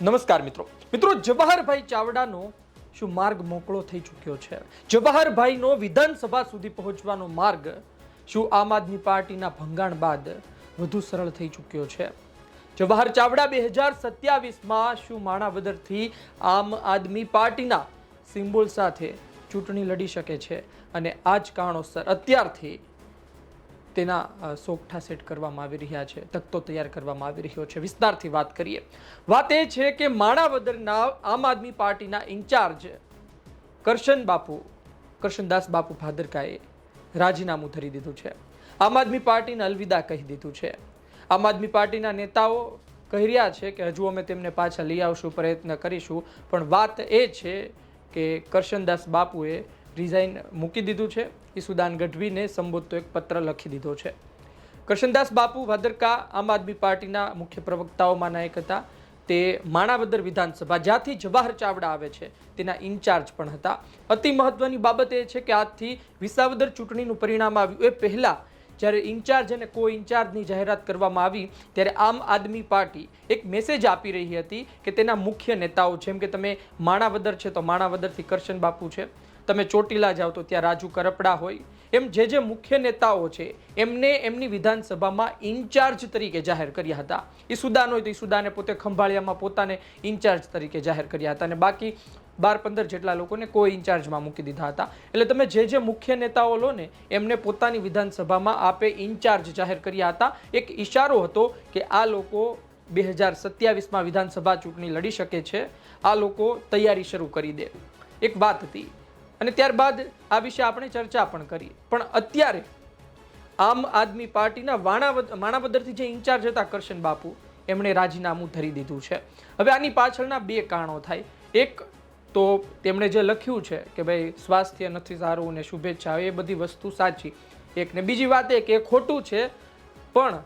નમસ્કાર મિત્રો જવાહરભાઈ ચાવડાનો શું માર્ગ મોકળો થઈ ચૂક્યો છે? જવાહરભાઈનો વિધાનસભા સુધી પહોંચવાનો માર્ગ શું આમ આદમી પાર્ટીના ભંગાણ બાદ વધુ સરળ થઈ ચૂક્યો છે? જવાહર ચાવડા 2027માં શું માણાવદરથી આમ આદમી પાર્ટીના સિમ્બોલ સાથે ચૂંટણી લડી શકે છે? અને આ જ કારણોસર અત્યારથી તેના સોગઠા સેટ કરવામાં આવી રહ્યા છે, તખતો તૈયાર કરવામાં આવી રહ્યો છે. વિસ્તારથી વાત કરીએ. વાત એ છે કે માણાવદરના આમ આદમી પાર્ટીના ઇન્ચાર્જ કરશનદાસ બાપુ ભાદરકાએ રાજીનામું ધરી દીધું છે. આમ આદમી પાર્ટીને અલવિદા કહી દીધું છે. આમ આદમી પાર્ટીના નેતાઓ કહી રહ્યા છે કે હજુ અમે તેમને પાછા લઈ આવશું, પ્રયત્ન કરીશું, પણ વાત એ છે કે કરશનદાસ બાપુએ રિઝાઇન મૂકી દીધું છે. ઈસુદાન ગઢવીને સંબોધતો એક પત્ર લખી દીધો છે. કરશનદાસ બાપુ ભાદરકા આમ આદમી પાર્ટીના મુખ્ય પ્રવક્તાઓમાંના એક હતા. તે માણાવદર વિધાનસભા, જ્યાંથી જવાહર ચાવડા આવે છે, તેના ઇન્ચાર્જ પણ હતા. અતિ મહત્વની બાબત એ છે કે આજથી વિસાવદર ચૂંટણીનું પરિણામ આવ્યું એ પહેલા જ્યારે ઇન્ચાર્જ અને કો ઇન્ચાર્જની જાહેરાત કરવામાં આવી ત્યારે આમ આદમી પાર્ટી એક મેસેજ આપી રહી હતી કે તેના મુખ્ય નેતાઓ, જેમ કે તમે માણાવદર છે તો માણાવદરથી કરશન બાપુ છે, તમે ચોટીલા જાઓ તો ત્યાં રાજુ કરપડા હોય, એમ જે મુખ્ય નેતાઓ છે એમને એમની વિધાનસભામાં ઇન્ચાર્જ તરીકે જાહેર કર્યા હતા. ઈસુદાન હોય તો ઈસુદાને પોતે ખંભાળિયામાં પોતાને ઇન્ચાર્જ તરીકે જાહેર કર્યા હતા અને બાકી 12-15 જેટલા લોકોને કોઈ ઇન્ચાર્જમાં મૂકી દીધા હતા. એટલે તમે જે મુખ્ય નેતાઓ લો ને એમને પોતાની વિધાનસભામાં આપે ઇન્ચાર્જ જાહેર કર્યા હતા. એક ઈશારો હતો કે આ લોકો 2027માં વિધાનસભા ચૂંટણી લડી શકે છે, આ લોકો તૈયારી શરૂ કરી દે, એક વાત હતી. અને ત્યારબાદ આ વિશે આપણે ચર્ચા પણ કરી. પણ અત્યારે આમ આદમી પાર્ટીના માણાવદરથી જે ઇન્ચાર્જ હતા કરશન બાપુ, એમણે રાજીનામું ધરી દીધું છે. હવે આની પાછળના બે કારણો થાય. એક તો તેમણે જે લખ્યું છે કે ભાઈ સ્વાસ્થ્ય નથી સારું ને શુભેચ્છા, એ બધી વસ્તુ સાચી એક, ને બીજી વાત એ કે ખોટું છે, પણ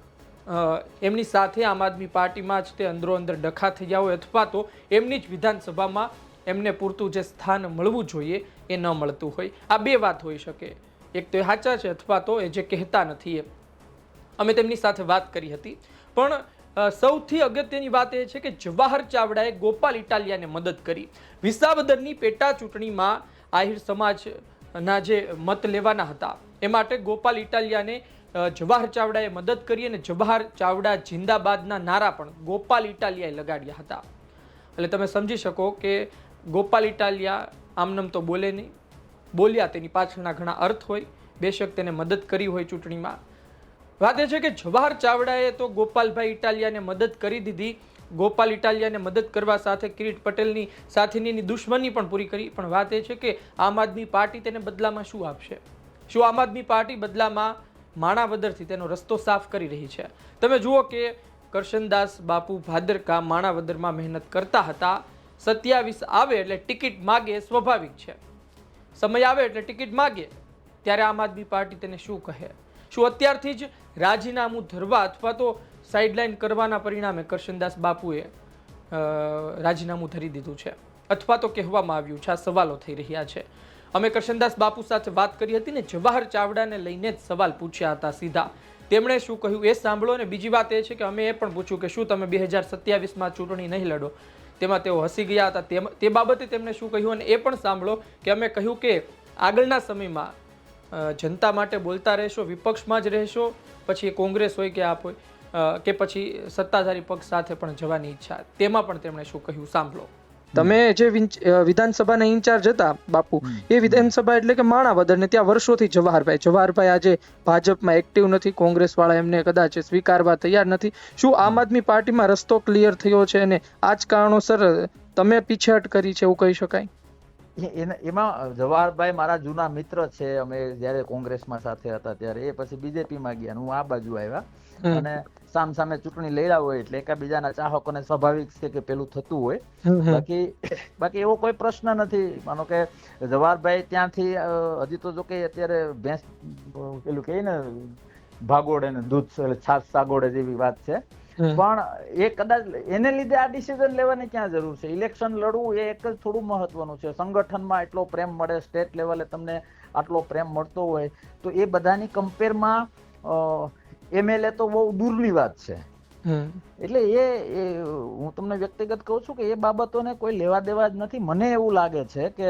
એમની સાથે આમ આદમી પાર્ટીમાં જ તે અંદરો અંદર ડખા થઈ ગયા હોય અથવા તો એમની જ વિધાનસભામાં એમને પૂરતું જે સ્થાન મળવું જોઈએ એ ન મળતું હોય. આ બે વાત હોઈ શકે. એક તો એ સાચા છે અથવા તો એ જે કહેતા નથી એ. અમે તેમની સાથે વાત કરી હતી. પણ સૌથી અગત્યની વાત એ છે કે જવાહર ચાવડાએ ગોપાલ ઇટાલિયાને મદદ કરી. વિસાવદરની પેટા ચૂંટણીમાં આહિર સમાજના જે મત લેવાના હતા એ માટે ગોપાલ ઇટાલિયાને જવાહર ચાવડાએ મદદ કરી અને જવાહર ચાવડા જિંદાબાદના નારા પણ ગોપાલ ઇટાલિયાએ લગાડ્યા હતા. એટલે તમે સમજી શકો કે ગોપાલ ઇટાલિયા આમનામ તો બોલે નહીં, બોલ્યા તેની પાછળના ઘણા અર્થ હોય. બેશક તેને મદદ કરી હોય ચૂંટણીમાં. વાત એ છે કે જવાહર ચાવડાએ તો ગોપાલભાઈ ઇટાલિયાને મદદ કરી દીધી. ગોપાલ ઇટાલિયાને મદદ કરવા સાથે કિરીટ પટેલની સાથેની દુશ્મની પણ પૂરી કરી. પણ વાત એ છે કે આમ આદમી પાર્ટી તેને બદલામાં શું આપશે? શું આમ આદમી પાર્ટી બદલામાં માણાવદરથી તેનો રસ્તો સાફ કરી રહી છે? તમે જુઓ કે કરશનદાસ બાપુ ભાદરકા માણાવદરમાં મહેનત કરતા હતા. 27 આવે એટલે ટિકિટ માગે, સ્વાભાવિક છે. સમય આવે એટલે ટિકિટ માગે ત્યારે આમ આદમી પાર્ટી તેને શું કહે? શું અત્યારથી જ રાજીનામું ધરવા અથવા તો સાઇડલાઇન કરવાના પરિણામે કરશનદાસ બાપુએ રાજીનામું ધરી દીધું છે અથવા તો કહેવામાં આવ્યું છે? આ સવાલો થઈ રહ્યા છે. અમે કરશનદાસ બાપુ સાથે વાત કરી હતી ને જવાહર ચાવડાને લઈને જ સવાલ પૂછ્યા હતા સીધા. તેમણે શું કહ્યું એ સાંભળો. અને બીજી વાત એ છે કે અમે એ પણ પૂછ્યું કે શું તમે 2027માં ચૂંટણી નહીં લડો? તેમાં તેઓ હસી ગયા હતા. તે બાબતે તેમણે શું કહ્યું અને એ પણ સાંભળો કે અમે કહ્યું કે આગળના સમયમાં જનતા માટે બોલતા રહેશો, વિપક્ષમાં જ રહેશો, પછી કોંગ્રેસ હોય કે આપ હોય કે પછી સત્તાધારી પક્ષ સાથે પણ જવાની ઈચ્છા. તેમાં પણ તેમણે શું કહ્યું સાંભળો. તમે જે વિધાનસભાના ઇન્ચાર્જ હતા બાપુ, એ વિધાનસભા એટલે કે માણાવદર, ને ત્યાં વર્ષોથી જવાહરભાઈ આજે ભાજપમાં એક્ટિવ નથી. કોંગ્રેસ વાળા એમને કદાચ સ્વીકારવા તૈયાર નથી. શું આમ આદમી પાર્ટીમાં રસ્તો ક્લિયર થયો છે અને આ જ કારણોસર તમે પીછેહટ કરી છે એવું કહી શકાય? એમાં જવાહરભાઈ મારા જૂના મિત્ર છે. અમે જયારે કોંગ્રેસમાં સાથે હતા ત્યારે, એ પછી બીજેપીમાં ગયા, હું આ બાજુ આવ્યા, અને સામસામે ચૂંટણી લડ્યા હોય એટલે એકબીજાના ચાહકોને સ્વાભાવિક છે કે પેલું થતું હોય. બાકી એવો કોઈ પ્રશ્ન નથી. માનો કે જવાહરભાઈ ત્યાંથી હજી તો જો કે અત્યારે ભેંસ પેલું કહે ને ભાગોળે ને દૂધ છાસ સાગોળે જેવી વાત છે. પણ એ કદાચ એને લીધે આ ડિસિઝન લેવાની ક્યાં જરૂર છે? ઇલેક્શન લડવું એ એક જ થોડું મહત્વનું છે. સંગઠનમાં એટલો પ્રેમ મળે, સ્ટેટ લેવલે તમને આટલો પ્રેમ મળતો હોય તો એ બધાની કમ્પેરમાં MLA તો બહુ દૂરની વાત છે. એટલે એ હું તમને વ્યક્તિગત કહું છું કે એ બાબતોને કોઈ લેવા દેવા જ નથી. મને એવું લાગે છે કે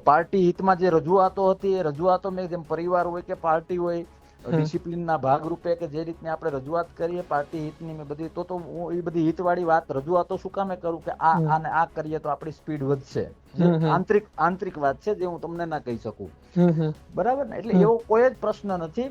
પાર્ટી હિતમાં જે રજૂઆતો હતી એ રજૂઆતો મેં જેમ પરિવાર હોય કે પાર્ટી હોય ડિસિપ્લિનના ભાગરૂપે કે જે રીતની આપણે રજૂઆત કરીએ પાર્ટી હિતની મેં બધી તો હું એ બધી હિતવાળી વાત રજૂઆતો શું કામે કરું કે આને આ કરીએ તો આપણી સ્પીડ વધશે. આંતરિક વાત છે જે હું તમને ના કહી શકું, બરાબર ને? એટલે એવો કોઈ જ પ્રશ્ન નથી.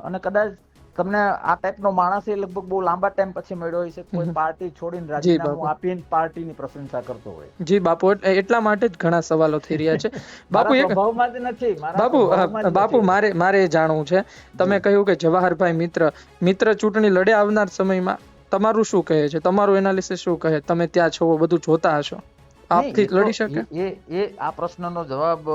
અને કદાચ તમને આ ટાઈપનો માણસ એ લગભગ બહુ લાંબા ટાઈમ પછી મળ્યો હોય છે, કોઈ પાર્ટી છોડીને રાજીનામું આપીને પાર્ટીની પ્રશંસા કરતો હોય. જી બાપુ, એટલા માટે જ ઘણા સવાલો થઈ રહ્યા છે. બાપુ સ્વભાવમાં જ નથી. બાપુ મારે એ જાણવું છે, તમે કહ્યું કે જવાહરભાઈ મિત્ર ચૂંટણી લડે આવનાર સમયમાં તમારું શું કહે છે, તમારું એનાલિસિસ શું કહે? તમે ત્યાં છો, બધું જોતા હશો, આપથી લડી શકે? એ આ પ્રશ્નનો જવાબ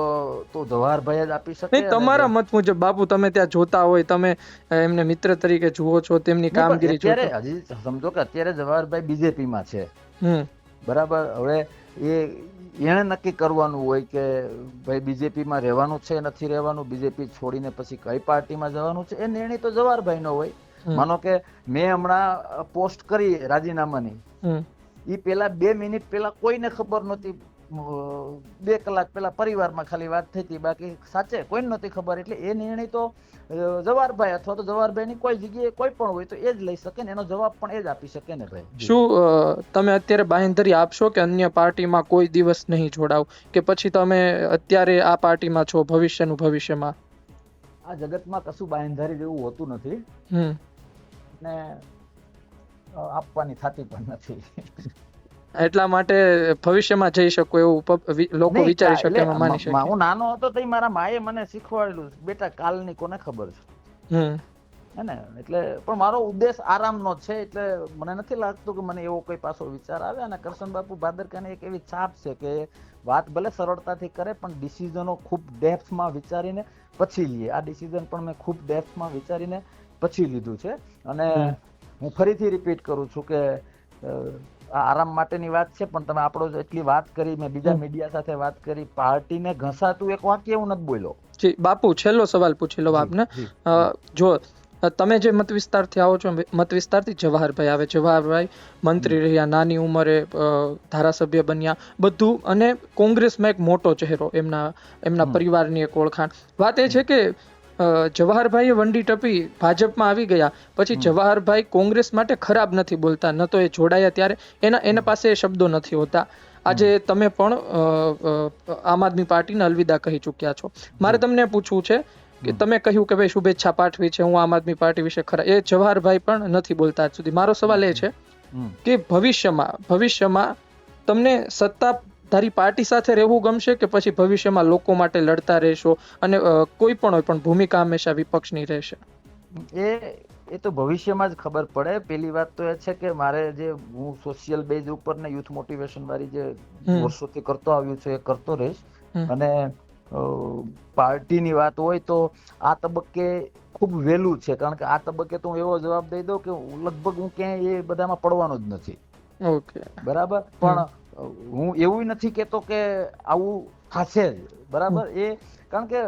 તો જવાહરભાઈ જ આપી શકે. નહીં, તમારા મત મુજબ બાપુ, તમે ત્યાં જોતા હોય, તમે એમને મિત્ર તરીકે જુઓ છો, તેમની કામગીરી જોતા. અત્યારે હજી સમજો કે અત્યારે જવાહરભાઈ બીજેપીમાં છે, બરાબર? હવે એને નક્કી કરવાનું હોય કે ભાઈ બીજેપીમાં રહેવાનું છે, નથી રહેવાનું, બીજેપી છોડીને પછી કઈ પાર્ટીમાં જવાનું છે, એ નિર્ણય તો જવાહરભાઈ નો હોય. માનો કે મેં હમણાં પોસ્ટ કરી રાજીનામાની, એ પેલા 2 મિનિટ પેલા કોઈને ખબર નહોતી, 2 કલાક પેલા પરિવારમાં ખાલી વાત થઈ હતી, બાકી સાચે કોઈને નહોતી ખબર. એટલે એ નિર્ણય તો જવાહરભાઈ અથવા તો જવાહરભાઈની કોઈ જગ્યાએ કોઈ પણ હોય તો એ જ લઈ શકે ને, એનો જવાબ પણ એ જ આપી શકે ને ભાઈ. શું તમે અત્યારે બાંહેધરી આપશો કે અન્ય પાર્ટીમાં કોઈ દિવસ નહીં જોડાવ, કે પછી તમે અત્યારે આ પાર્ટીમાં છો, ભવિષ્યમાં? આ જગતમાં કશું બાંહેધરી જેવું હોતું નથી ને આપવાની થતી પણ નથી. એટલા માટે ભવિષ્યમાં જઈ શકો એવું લોકો વિચારી શકે, એમાં માની શકે. હું નાનો હતો તો મારા માએ મને શીખવાડેલું, બેટા કાલની કોને ખબર છે, હે ને? એટલે પણ મારો ઉદ્દેશ આરામનો છે, એટલે મને નથી લાગતું કે મને એવો કોઈ પાછો વિચાર આવે. અને કરશન બાપુ ભાદરકાની એક એવી છાપ છે કે વાત ભલે સરળતાથી કરે પણ ડિસિઝનો ખૂબ ડેપ્થમાં વિચારીને પછી લઈએ. આ ડિસિઝન પણ મેં ખૂબ ડેપ્થમાં વિચારીને પછી લીધું છે. અને હું ફરીથી રિપીટ કરું છું કે આરામ માટેની વાત છે, પણ તમે આપણો એટલી વાત કરી, મેં બીજા મીડિયા સાથે વાત કરી, પાર્ટીને ઘસાતું એક વાક્ય હું નથી બોલ્યો. જી બાપુ, છેલ્લો સવાલ પૂછી લો આપને. જો તમે જે મત વિસ્તારથી આવો છો, મત વિસ્તારથી જવાહરભાઈ આવે, જવાહરભાઈ મંત્રી રહ્યા, નાની ઉંમરે ધારાસભ્ય બન્યા, બધું, અને કોંગ્રેસમાં એક મોટો ચહેરો, એમના પરિવારની એક ઓળખાણ. વાત એ છે કે જવાહરભાઈએ વંડી ટપી ભાજપમાં આવી ગયા પછી જવાહરભાઈ કોંગ્રેસ માટે ખરાબ નથી બોલતા, ન તો એ જોડાયા ત્યારે એના પાસે એ શબ્દો નથી હોતા. આજે તમે પણ આમ આદમી પાર્ટીને અલવિદા કહી ચૂક્યા છો. મારે તમને પૂછવું છે કે તમે કહ્યું કે ભાઈ શુભેચ્છા પાઠવી છે, હું આમ આદમી પાર્ટી વિશે ખરા, એ જવાહરભાઈ પણ નથી બોલતા આજ સુધી. મારો સવાલ એ છે કે ભવિષ્યમાં તમને સત્તાધારી પાર્ટી સાથે રહેવું ગમશે કે પછી ભવિષ્યમાં લોકો માટે લડતા રહેશો અને કોઈ પણ હોય પણ ભૂમિકા હંમેશા વિપક્ષની રહેશે? એ તો ભવિષ્યમાં જ ખબર પડે. પેલી વાત તો એ છે કે મારે જે હું સોશિયલ બેઝ ઉપર ને યુથ મોટિવેશન વાળી જે વર્ષોથી કરતો આવ્યું છે એ કરતો રહીશ. અને પાર્ટીની વાત હોય તો આ તબક્કે ખૂબ વહેલું છે, કારણ કે આ તબક્કે તો હું એવો જવાબ દઈ દઉં કે લગભગ હું ક્યાંય એ બધામાં પડવાનો જ નથી. ઓકે, બરાબર? પણ હું એવું નથી કેતો કે આવું થશે જ, બરાબર? એ કારણ કે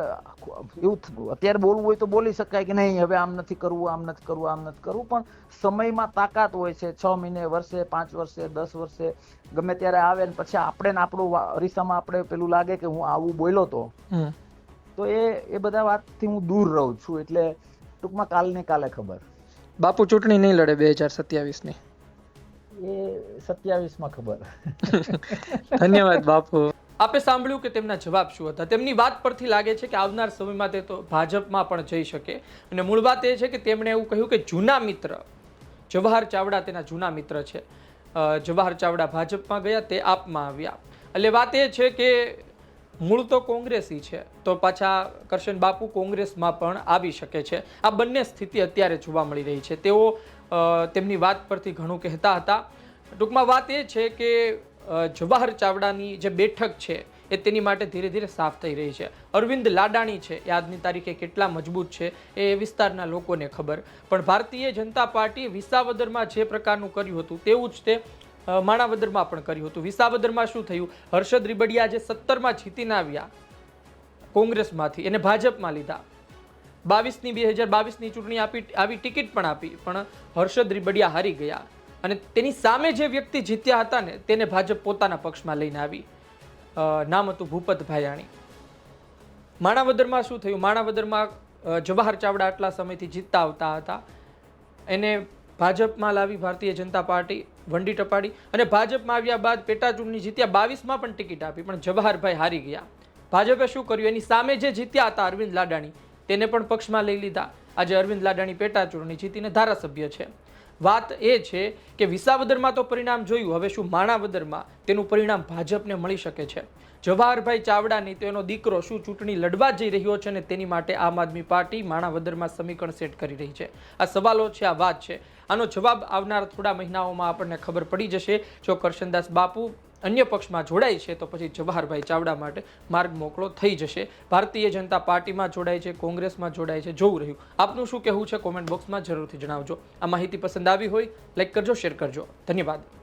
એવું અત્યારે બોલવું હોય તો બોલી શકાય કે નહીં હવે આમ નથી કરવું, આમ નથી કરવું, આમ નથી કરવું, પણ સમયમાં તાકાત હોય છે. 6 મહિને, વર્ષે, 5 વર્ષે, 10 વર્ષે ગમે ત્યારે આવે ને પછી આપણે ને આપણું અરીસામાં આપણે પેલું લાગે કે હું આવું બોલ્યો તો એ બધા વાતથી હું દૂર રહું છું. એટલે ટૂંકમાં કાલની કાલે ખબર. બાપુ ચૂંટણી નહીં લડે 2027 ની? એ 27માં ખબર. ધન્યવાદ બાપુ. આપે સાંભળ્યું કે તેમના જવાબ શું હતા. તેમની વાત પરથી લાગે છે કે આવનાર સમયમાં તે તો ભાજપમાં પણ જઈ શકે. અને મૂળ વાત એ છે કે તેમણે એવું કહ્યું કે જૂના મિત્ર જવાહર ચાવડા તેના જૂના મિત્ર છે. જવાહર ચાવડા ભાજપમાં ગયા, તે આપમાં આવ્યા. એટલે વાત એ છે કે મૂળ તો કોંગ્રેસી છે, તો પાછા કરશન બાપુ કોંગ્રેસમાં પણ આવી શકે છે. આ બંને સ્થિતિ અત્યારે જોવા મળી રહી છે. તેઓ તેમની વાત પરથી ઘણું કહેતા હતા. ટૂંકમાં વાત એ છે કે જવાહર ચાવડાની જે બેઠક છે એ તેની માટે ધીરે ધીરે સાફ થઈ રહી છે. અરવિંદ લાડાણી છે એ આજની તારીખે કેટલા મજબૂત છે એ વિસ્તારના લોકોને ખબર. પણ ભારતીય જનતા પાર્ટીએ વિસાવદરમાં જે પ્રકારનું કર્યું હતું તેવું જ તે માણાવદરમાં પણ કર્યું હતું. વિસાવદરમાં શું થયું? હર્ષદ રીબડિયા જે 17માં જીતીને આવ્યા કોંગ્રેસમાંથી, એને ભાજપમાં લીધા. 22ની 2022ની ચૂંટણી આવી ટિકિટ પણ આપી, પણ હર્ષદ રીબડિયા હારી ગયા અને તેની સામે જે વ્યક્તિ જીત્યા હતા ને તેને ભાજપ પોતાના પક્ષમાં લઈને આવી. નામ હતું ભૂપત ભાયાણી. માણાવદરમાં શું થયું? માણાવદરમાં જવાહર ચાવડા આટલા સમયથી જીતતા આવતા હતા, એને ભાજપમાં લાવી ભારતીય જનતા પાર્ટી, વંડી ટપાડી, અને ભાજપમાં આવ્યા બાદ પેટા ચૂંટણી જીત્યા, 22માં પણ ટિકિટ આપી, પણ જવાહરભાઈ હારી ગયા. ભાજપે શું કર્યું? એની સામે જે જીત્યા હતા અરવિંદ લાડાણી, તેને પણ પક્ષમાં લઈ લીધા. આજે અરવિંદ લાડાણી પેટા ચૂંટણી જીતીને ધારાસભ્ય છે. વાત એ છે કે વિસાવદરમાં તો પરિણામ જોયું, હવે શું માણાવદરમાં તેનું પરિણામ ભાજપને મળી શકે છે? જવાહરભાઈ ચાવડાની તેનો દીકરો શું ચૂંટણી લડવા જઈ રહ્યો છે ને તેની માટે આમ આદમી પાર્ટી માણાવદરમાં સમીકરણ સેટ કરી રહી છે. આ સવાલો છે, આ વાત છે. આનો જવાબ આવનાર થોડા મહિનાઓમાં આપણને ખબર પડી જશે. જો કરશનદાસ બાપુ અન્ય પક્ષમાં જોડાય છે તો પછી જવાહરભાઈ ચાવડા માટે માર્ગ મોકળો થઈ જશે. ભારતીય જનતા પાર્ટીમાં જોડાય છે, કોંગ્રેસમાં જોડાય છે, જોવું રહ્યું. આપનું શું કહેવું છે કોમેન્ટ બોક્સમાં જરૂરથી જણાવજો. આ માહિતી પસંદ આવી હોય લાઈક કરજો, શેર કરજો. ધન્યવાદ.